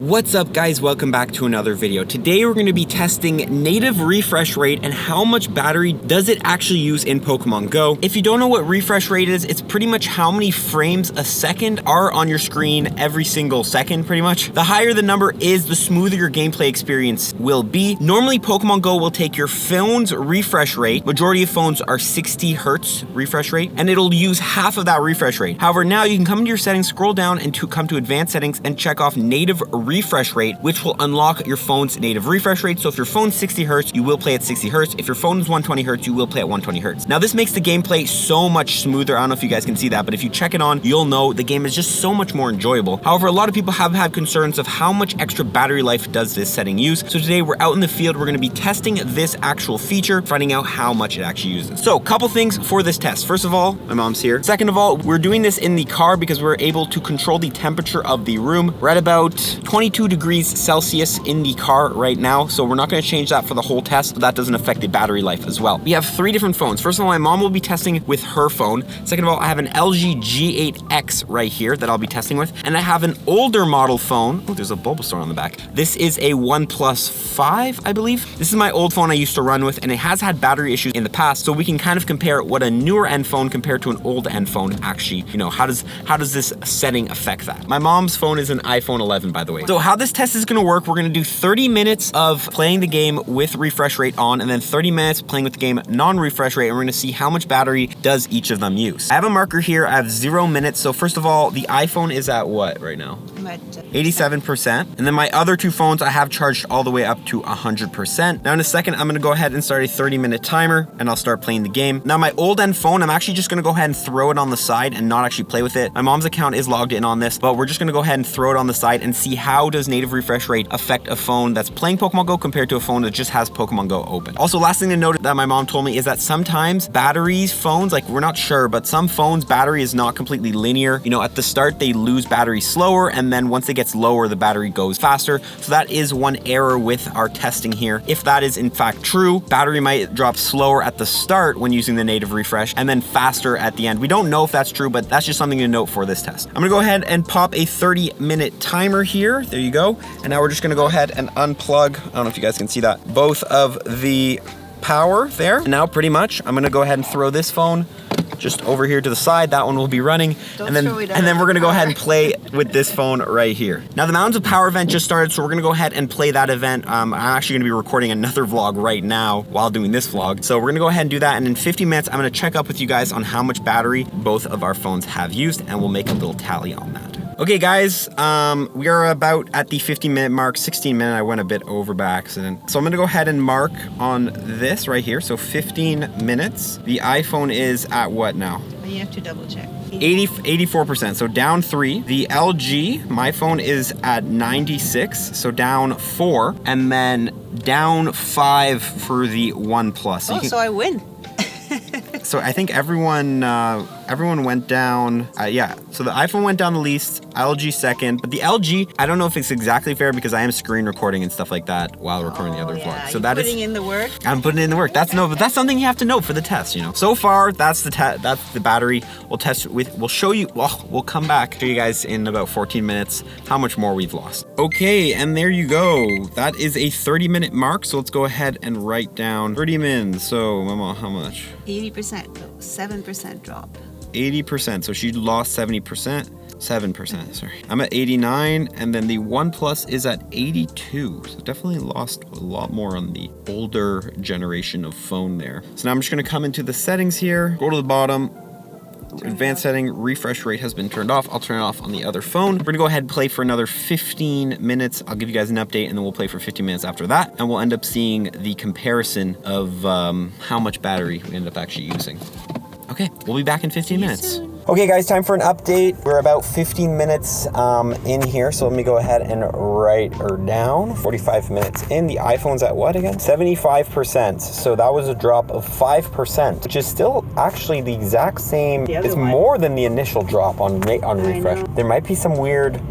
What's up guys, welcome back to another video. Today we're going to be testing native refresh rate and how much battery does it actually use in Pokemon Go. If you don't know what refresh rate is, it's pretty much how many frames a second are on your screen every single second pretty much. The higher the number is, the smoother your gameplay experience will be. Normally Pokemon Go will take your phone's refresh rate, majority of phones are 60 Hertz refresh rate, and it'll use half of that refresh rate. However, now you can come into your settings, scroll down and come to advanced settings and check off native refresh rate, which will unlock your phone's native refresh rate. So if your phone's 60 Hertz, you will play at 60 Hertz. If your phone is 120 Hertz, you will play at 120 Hertz. Now this makes the gameplay so much smoother. I don't know if you guys can see that, but if you check it on, you'll know the game is just so much more enjoyable. However, a lot of people have had concerns of how much extra battery life does this setting use. So today we're out in the field, we're gonna be testing this actual feature, finding out how much it actually uses. So a couple things for this test. First of all, my mom's here. Second of all, we're doing this in the car because we're able to control the temperature of the room. We're at about 22 degrees Celsius in the car right now, so we're not going to change that for the whole test, but that doesn't affect the battery life as well. We have 3 different phones. First of all, my mom will be testing with her phone. Second of all, I have an LG G8X right here that I'll be testing with, and I have an older model phone. Oh, there's a Bulbasaur on the back. This is a OnePlus 5, I believe. This is my old phone I used to run with, and it has had battery issues in the past, so we can kind of compare what a newer end phone compared to an old end phone actually, how does this setting affect that? My mom's phone is an iPhone 11, by the way. So how this test is gonna work, we're gonna do 30 minutes of playing the game with refresh rate on, and then 30 minutes playing with the game non-refresh rate, and we're gonna see how much battery does each of them use. I have a marker here, I have 0 minutes. So first of all, the iPhone is at what right now? 87%. And then my other 2 phones I have charged all the way up to 100%. Now in a second, I'm gonna go ahead and start a 30-minute timer, and I'll start playing the game. Now my old end phone, I'm actually just gonna go ahead and throw it on the side and not actually play with it. My mom's account is logged in on this, but we're just gonna go ahead and throw it on the side and see how does native refresh rate affect a phone that's playing Pokemon Go compared to a phone that just has Pokemon Go open. Also, last thing to note that my mom told me is that sometimes batteries, phones, like we're not sure, but some phones battery is not completely linear. At the start they lose battery slower, and then once it gets lower, the battery goes faster. So that is one error with our testing here. If that is in fact true, battery might drop slower at the start when using the native refresh and then faster at the end. We don't know if that's true, but that's just something to note for this test. I'm gonna go ahead and pop a 30-minute timer here. There you go. And now we're just gonna go ahead and unplug, I don't know if you guys can see that, both of the power there. And now pretty much, I'm gonna go ahead and throw this phone just over here to the side. That one will be running. And then we're gonna go ahead and play with this phone right here. Now the Mountains of Power event just started, so we're gonna go ahead and play that event. I'm actually gonna be recording another vlog right now while doing this vlog. So we're gonna go ahead and do that, and in 50 minutes, I'm gonna check up with you guys on how much battery both of our phones have used, and we'll make a little tally on that. Okay guys, we are about at the 15-minute mark, 16-minute, I went a bit over by accident. So I'm gonna go ahead and mark on this right here, so 15 minutes. The iPhone is at what now? You have to double check. 84%, so down 3. The LG, my phone is at 96, so down 4, and then down 5 for the OnePlus. So so I win. So I think everyone went down, yeah. So the iPhone went down the least, LG second, but the LG, I don't know if it's exactly fair because I am screen recording and stuff like that while recording the other vlog. So that is putting in the work. I'm putting in the work. But that's something you have to know for the test, So far, that's the battery. We'll test with. We'll show you. Well, we'll come back to you guys in about 14 minutes how much more we've lost. Okay, and there you go. That is a 30-minute mark. So let's go ahead and write down 30 min. So Mama, how much? 80%, 7% drop. 80%, so she lost 70%, 7%, sorry. I'm at 89, and then the OnePlus is at 82. So definitely lost a lot more on the older generation of phone there. So now I'm just gonna come into the settings here, go to the bottom, advanced setting, refresh rate has been turned off. I'll turn it off on the other phone. We're gonna go ahead and play for another 15 minutes. I'll give you guys an update, and then we'll play for 15 minutes after that. And we'll end up seeing the comparison of how much battery we end up actually using. Okay, we'll be back in 15 minutes. Okay guys, time for an update. We're about 15 minutes in here, so let me go ahead and write her down. 45 minutes in. The iPhone's at what again? 75%. So that was a drop of 5%, which is still actually the exact same. It's more than the initial drop on refresh. There might be some weird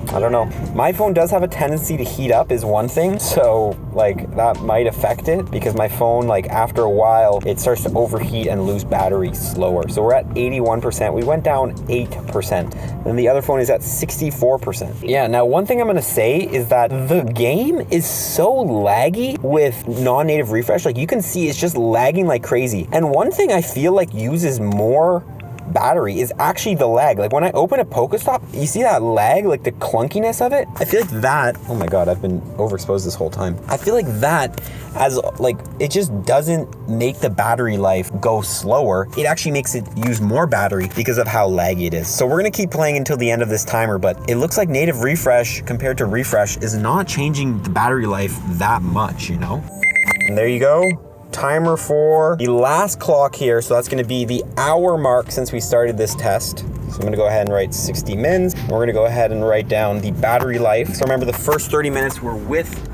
I don't know. My phone does have a tendency to heat up is one thing, so like that might affect it because my phone, like after a while, it starts to overheat and lose battery slower. So we're at 81%. We went down 8%. And the other phone is at 64%. Yeah, now one thing I'm gonna say is that the game is so laggy with non-native refresh. Like you can see it's just lagging like crazy. And one thing I feel like uses more battery is actually the lag. Like when I open a Pokestop, you see that lag, like the clunkiness of it? I feel like that, oh my God, I've been overexposed this whole time. I feel like that as like, it just doesn't make the battery life go slower. It actually makes it use more battery because of how laggy it is. So we're gonna keep playing until the end of this timer, but it looks like native refresh compared to refresh is not changing the battery life that much, you know? And there you go. Timer for the last clock here. So that's gonna be the hour mark since we started this test. So I'm gonna go ahead and write 60 mins. And we're gonna go ahead and write down the battery life. So remember the first 30 minutes were with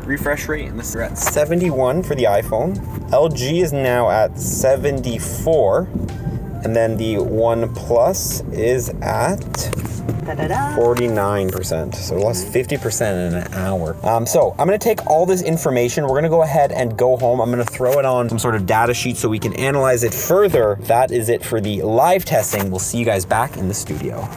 refresh rate, and this is at 71 for the iPhone. LG is now at 74. And then the OnePlus is at 49%. So we lost 50% in an hour. So I'm gonna take all this information. We're gonna go ahead and go home. I'm gonna throw it on some sort of data sheet so we can analyze it further. That is it for the live testing. We'll see you guys back in the studio.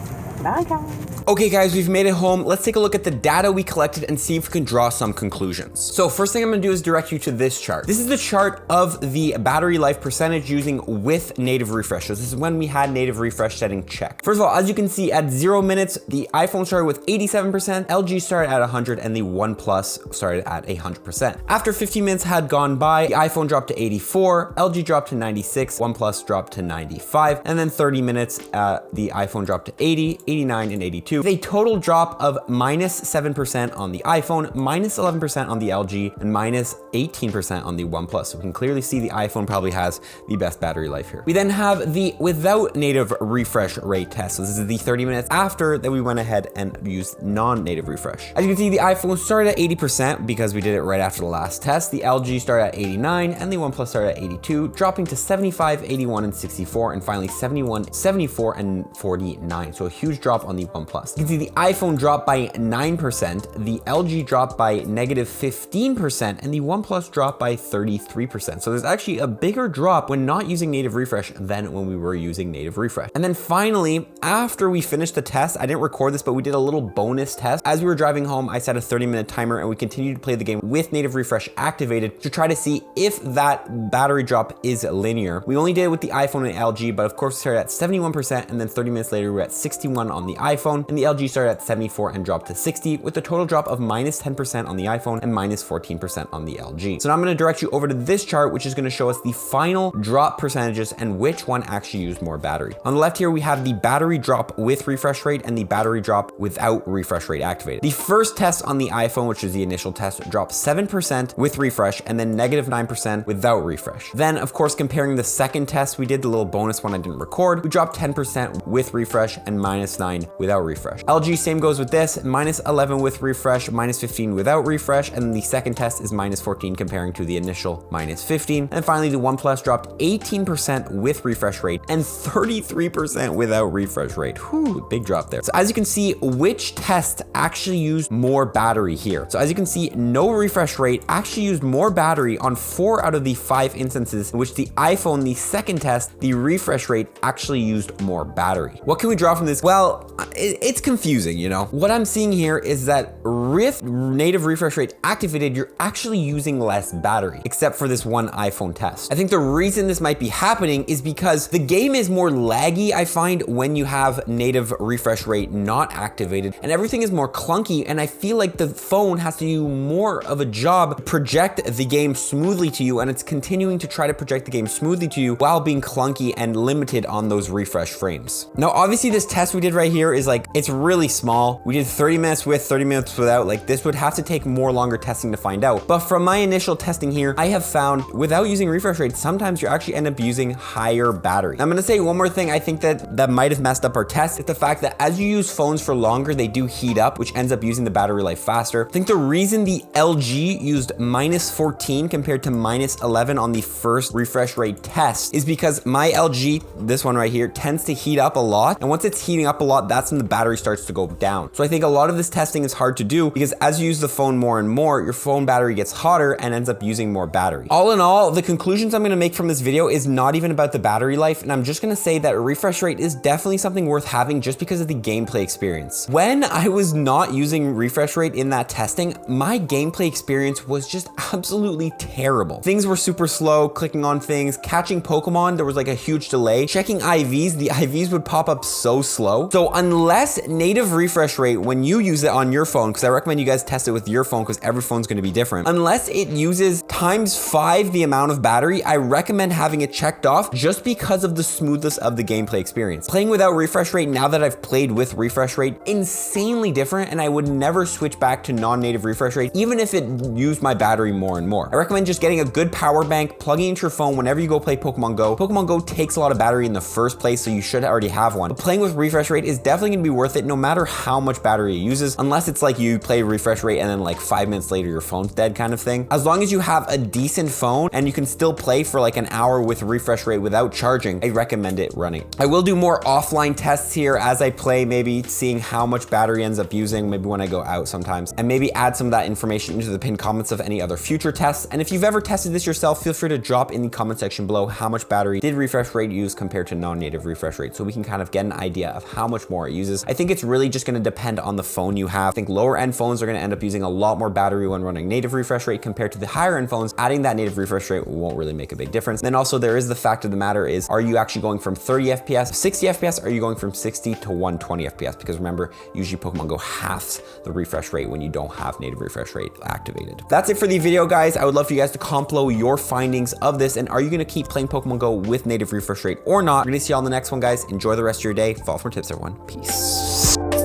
Bye, guys. Okay guys, we've made it home. Let's take a look at the data we collected and see if we can draw some conclusions. So first thing I'm gonna do is direct you to this chart. This is the chart of the battery life percentage using with native refresh. So this is when we had native refresh setting checked. First of all, as you can see at 0 minutes, the iPhone started with 87%, LG started at 100, and the OnePlus started at 100%. After 15 minutes had gone by, the iPhone dropped to 84, LG dropped to 96, OnePlus dropped to 95, and then 30 minutes, the iPhone dropped to 80, 89, and 82. A total drop of minus 7% on the iPhone, minus 11% on the LG, and minus 18% on the OnePlus. So we can clearly see the iPhone probably has the best battery life here. We then have the without native refresh rate test. So this is the 30 minutes after that we went ahead and used non-native refresh. As you can see, the iPhone started at 80% because we did it right after the last test. The LG started at 89 and the OnePlus started at 82, dropping to 75, 81, and 64, and finally 71, 74, and 49. So a huge drop on the OnePlus. You can see the iPhone dropped by 9%, the LG dropped by negative 15%, and the OnePlus dropped by 33%. So there's actually a bigger drop when not using native refresh than when we were using native refresh. And then finally, after we finished the test, I didn't record this, but we did a little bonus test. As we were driving home, I set a 30-minute timer and we continued to play the game with native refresh activated to try to see if that battery drop is linear. We only did it with the iPhone and LG, but of course we started at 71%, and then 30 minutes later we were at 61 on the iPhone, and the LG started at 74 and dropped to 60, with a total drop of minus 10% on the iPhone and minus 14% on the LG. So now I'm gonna direct you over to this chart, which is gonna show us the final drop percentages and which one actually used more battery. On the left here, we have the battery drop with refresh rate and the battery drop without refresh rate activated. The first test on the iPhone, which is the initial test, dropped 7% with refresh and then negative 9% without refresh. Then, of course, comparing the second test, we did the little bonus one I didn't record. We dropped 10% with refresh and minus 9 without refresh. LG, same goes with this, minus 11 with refresh, minus 15 without refresh, and the second test is minus 14 comparing to the initial minus 15. And finally, the OnePlus dropped 18% with refresh rate and 33% without refresh rate. Whew, big drop there. So as you can see, which test actually used more battery here? So as you can see, no refresh rate actually used more battery on 4 out of the 5 instances in which the iPhone, the second test, the refresh rate actually used more battery. What can we draw from this? Well, it's confusing, you know? What I'm seeing here is that with native refresh rate activated, you're actually using less battery, except for this one iPhone test. I think the reason this might be happening is because the game is more laggy, I find, when you have native refresh rate not activated, and everything is more clunky, and I feel like the phone has to do more of a job to project the game smoothly to you, and it's continuing to try to project the game smoothly to you while being clunky and limited on those refresh frames. Now, obviously this test we did right here is like, it's really small. We did 30 minutes with, 30 minutes without. Like, this would have to take more longer testing to find out. But from my initial testing here, I have found without using refresh rate, sometimes you actually end up using higher battery. I'm gonna say one more thing I think that might have messed up our test is the fact that as you use phones for longer, they do heat up, which ends up using the battery life faster. I think the reason the LG used minus 14 compared to minus 11 on the first refresh rate test is because my LG, this one right here, tends to heat up a lot. And once it's heating up a lot, that's when the battery starts to go down. So I think a lot of this testing is hard to do because as you use the phone more and more, your phone battery gets hotter and ends up using more battery. All in all, the conclusions I'm gonna make from this video is not even about the battery life, and I'm just gonna say that a refresh rate is definitely something worth having just because of the gameplay experience. When I was not using refresh rate in that testing, my gameplay experience was just absolutely terrible. Things were super slow, clicking on things, catching Pokemon, there was like a huge delay. Checking IVs, the IVs would pop up so slow. So unless native refresh rate, when you use it on your phone, because I recommend you guys test it with your phone because every phone's gonna be different, unless it uses ×5 the amount of battery, I recommend having it checked off just because of the smoothness of the gameplay experience. Playing without refresh rate, now that I've played with refresh rate, insanely different, and I would never switch back to non-native refresh rate, even if it used my battery more and more. I recommend just getting a good power bank, plugging into your phone whenever you go play Pokemon Go. Pokemon Go takes a lot of battery in the first place, so you should already have one. But playing with refresh rate is definitely gonna be worth it no matter how much battery it uses, unless it's like you play refresh rate and then like 5 minutes later your phone's dead kind of thing. As long as you have a decent phone and you can still play for like an hour with refresh rate without charging, I recommend it running. I will do more offline tests here as I play, maybe seeing how much battery ends up using, maybe when I go out sometimes, and maybe add some of that information into the pinned comments of any other future tests. And if you've ever tested this yourself, feel free to drop in the comment section below how much battery did refresh rate use compared to non-native refresh rate, so we can kind of get an idea of how much more it uses. I think it's really just gonna depend on the phone you have. I think lower end phones are gonna end up using a lot more battery when running native refresh rate compared to the higher end phones. Adding that native refresh rate won't really make a big difference. Then also there is the fact of the matter is, are you actually going from 30 FPS, 60 FPS, or are you going from 60 to 120 FPS? Because remember, usually Pokemon Go halves the refresh rate when you don't have native refresh rate activated. That's it for the video, guys. I would love for you guys to comment below your findings of this, and are you gonna keep playing Pokemon Go with native refresh rate or not? We're gonna see you all in the next one, guys. Enjoy the rest of your day. Follow for more tips, everyone. Peace.